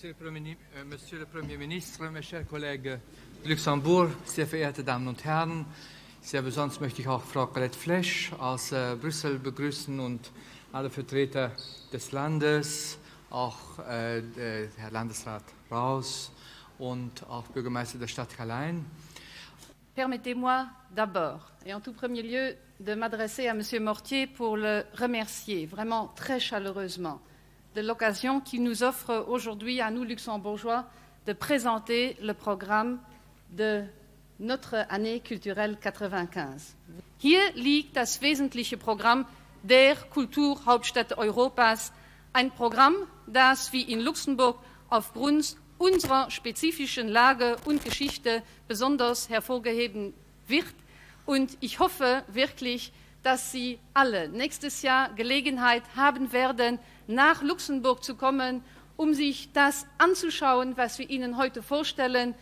Monsieur le Premier ministre, mes chers collègues de Luxembourg, sehr verehrte Damen und Herren, sehr besonders möchte ich auch Frau Colette Flesch aus Brüssel begrüßen und alle Vertreter des Landes, auch Herr Landesrat Raus und auch Bürgermeister der Stadt Calais. Permettez-moi d'abord, et en tout premier lieu, de m'adresser à M. Mortier pour le remercier vraiment très chaleureusement de l'occasion qu'il nous offre aujourd'hui à nous luxembourgeois de présenter le programme de notre année culturelle 95. Hier liegt das wesentliche Programm der Kulturhauptstädte Europas, ein Programm, das wie in Luxemburg aufgrund unserer spezifischen Lage und Geschichte besonders hervorgehoben wird. Und ich hoffe wirklich, dass Sie alle nächstes Jahr Gelegenheit haben werden, nach Luxemburg zu kommen, sich das anzuschauen, was wir Ihnen heute vorstellen.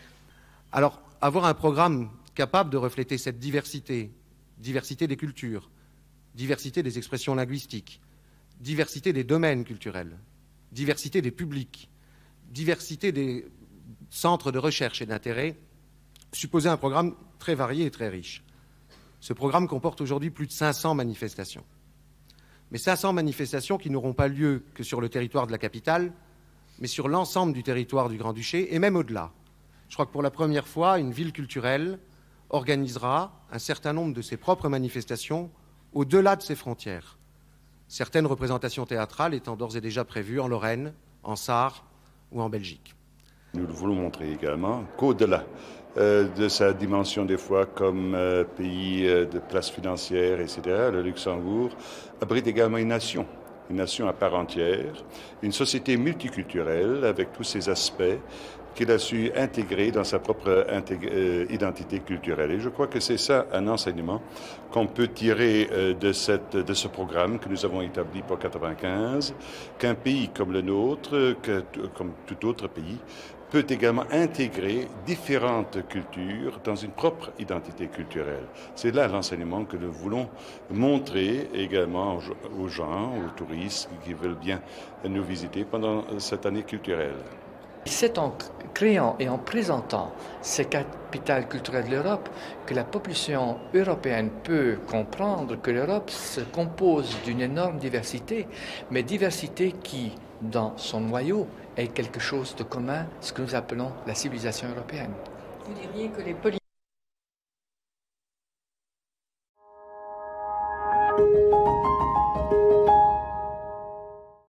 Alors, avoir un programme capable de refléter cette diversité, diversité des cultures, diversité des expressions linguistiques, diversité des domaines culturels, diversité des publics, diversité des centres de recherche et d'intérêt, supposait un programme très varié et très riche. Ce programme comporte aujourd'hui plus de 500 manifestations. Mais 500 manifestations qui n'auront pas lieu que sur le territoire de la capitale, mais sur l'ensemble du territoire du Grand-Duché et même au-delà. Je crois que pour la première fois, une ville culturelle organisera un certain nombre de ses propres manifestations au-delà de ses frontières. Certaines représentations théâtrales étant d'ores et déjà prévues en Lorraine, en Sarre ou en Belgique. Nous voulons montrer également qu'au-delà de sa dimension des fois comme pays de place financière, etc., le Luxembourg abrite également une nation à part entière, une société multiculturelle avec tous ses aspects qu'il a su intégrer dans sa propre identité culturelle. Et je crois que c'est ça un enseignement qu'on peut tirer de ce programme que nous avons établi pour 95, qu'un pays comme le nôtre, comme tout autre pays, peut également intégrer différentes cultures dans une propre identité culturelle. C'est là l'enseignement que nous voulons montrer également aux gens, aux touristes qui veulent bien nous visiter pendant cette année culturelle. C'est en créant et en présentant ces capitales culturelles de l'Europe que la population européenne peut comprendre que l'Europe se compose d'une énorme diversité, mais diversité qui, dans son noyau, est quelque chose de commun, ce que nous appelons la civilisation européenne. Vous diriez que les